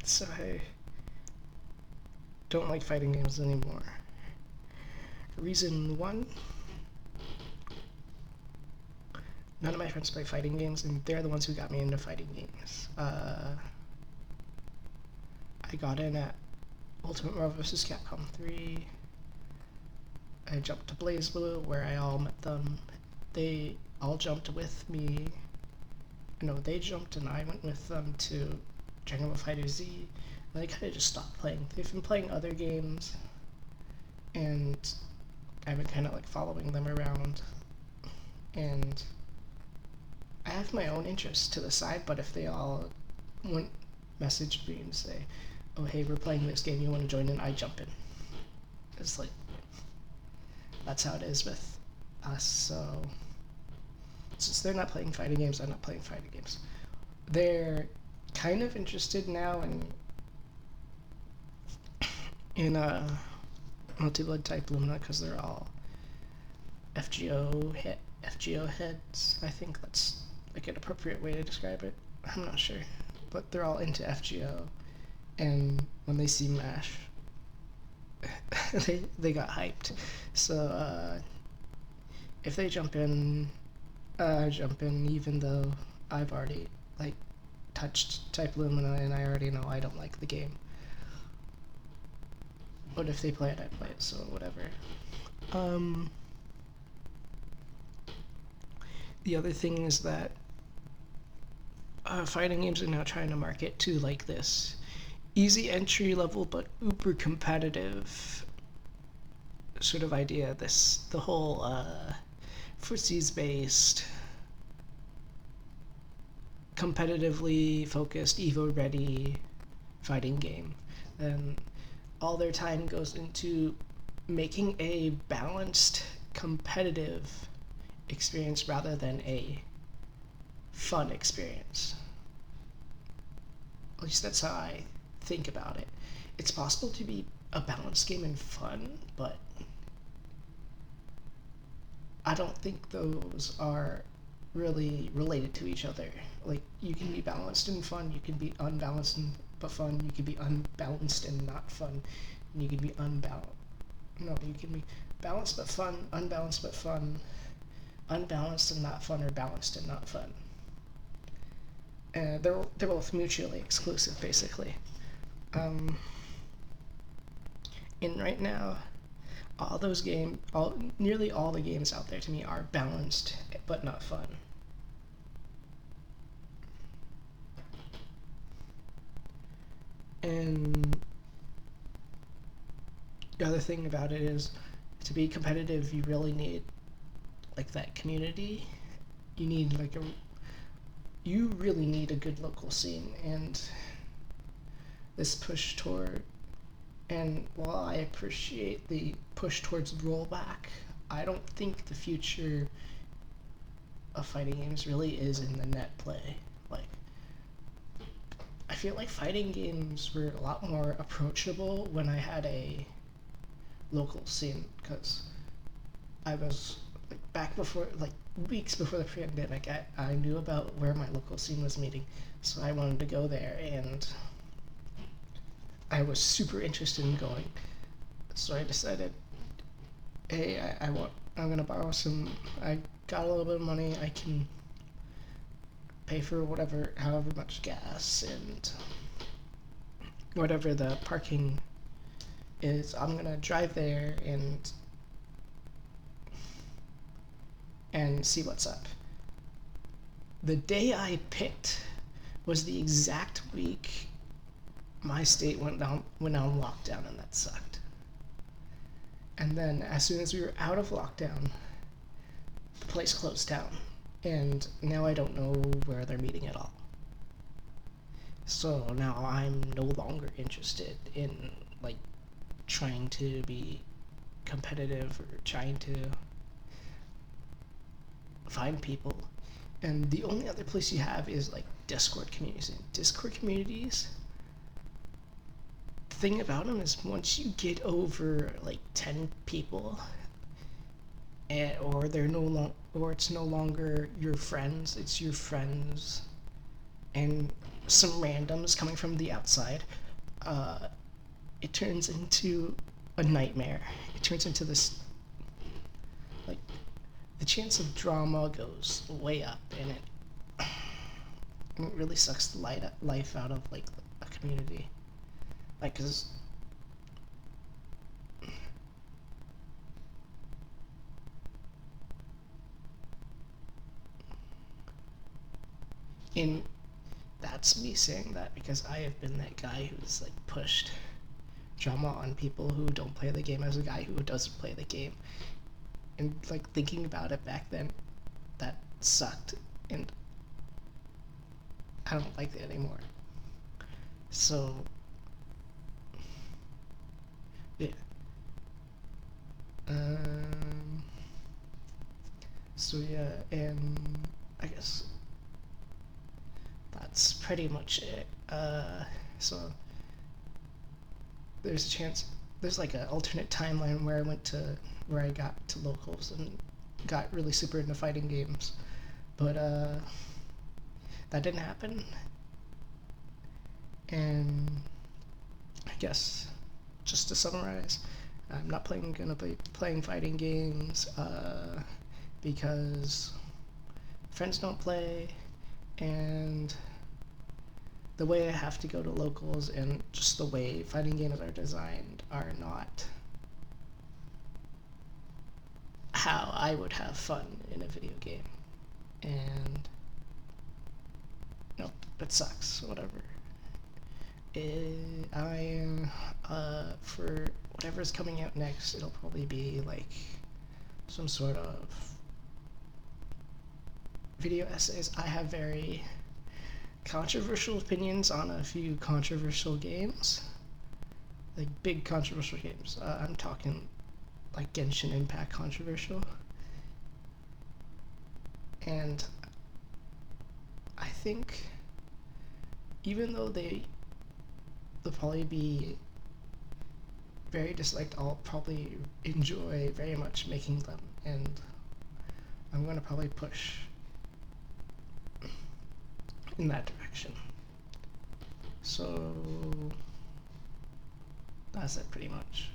Alright, so I don't like fighting games anymore. Reason one, none of my friends play fighting games, and they're the ones who got me into fighting games. I got in at Ultimate Marvel vs. Capcom 3. I jumped to BlazBlue, where I all met them. They all jumped with me. No, they jumped and I went with them to Dragon Ball Fighter Z. And they kind of just stopped playing. They've been playing other games, and I've been kind of like following them around. And I have my own interests to the side, but if they all wouldn't message me and say, oh hey, we're playing this game, you want to join in, I jump in. It's like, that's how it is with us. So since they're not playing fighting games, I'm not playing fighting games. They're kind of interested now in multi-blood type Lumina, because they're all FGO heads. I think that's like an appropriate way to describe it. I'm not sure, but they're all into FGO, and when they see MASH, they got hyped. So if they jump in, I jump in, even though I've already like touched Type Lumina and I already know I don't like the game. But if they play it, I play it, so whatever. The other thing is that fighting games are now trying to market to like this easy entry level but uber competitive sort of idea. The whole footsies based, competitively focused, Evo ready fighting game. And all their time goes into making a balanced, competitive experience rather than a fun experience. At least that's how I think about it. It's possible to be a balanced game and fun, but I don't think those are really related to each other. Like, you can be balanced and fun, you can be unbalanced and but fun, you can be unbalanced and not fun, and you can be you can be balanced but fun, unbalanced but fun, unbalanced and not fun, or balanced and not fun. They're both mutually exclusive, basically. And right now, nearly all the games out there to me are balanced but not fun. And the other thing about it is, to be competitive, you really need like that community. You really need a good local scene, and this push toward, and while I appreciate the push towards rollback, I don't think the future of fighting games really is in the net play. Like, I feel like fighting games were a lot more approachable when I had a local scene, because I was like back before, like weeks before the pandemic, I knew about where my local scene was meeting, so I wanted to go there, and I was super interested in going. So I decided, hey, I'm gonna borrow some. I got a little bit of money. I can pay for however much gas and whatever the parking is. I'm gonna drive there and see what's up. The day I picked was the exact week my state went on lockdown, and that sucked. And then as soon as we were out of lockdown, the place closed down, and now I don't know where they're meeting at all. So now I'm no longer interested in like trying to be competitive or trying to find people. And the only other place you have is like Discord communities. And Discord communities, the thing about them is, once you get over like 10 people, or it's no longer your friends, it's your friends and some randoms coming from the outside, it turns into a nightmare. It turns into this, like, the chance of drama goes way up, and it really sucks the life out of, like, a community. Like, cause in that's me saying that because I have been that guy who's, like, pushed drama on people who don't play the game as a guy who doesn't play the game. And, like, thinking about it back then, that sucked, and I don't like it anymore. So yeah. Um, so yeah, and I guess that's pretty much it. So there's a chance, there's like an alternate timeline where I got to locals and got really super into fighting games, but that didn't happen. And I guess just to summarize, I'm not gonna be playing fighting games because friends don't play, and the way I have to go to locals and just the way fighting games are designed are not how I would have fun in a video game. And no, it sucks. Whatever. For whatever's coming out next, it'll probably be like some sort of video essays. I have very controversial opinions on a few controversial games, like big controversial games. I'm talking like Genshin Impact controversial, and I think even though they'll probably be very disliked, I'll probably enjoy very much making them, and I'm gonna probably push in that direction. So that's it pretty much.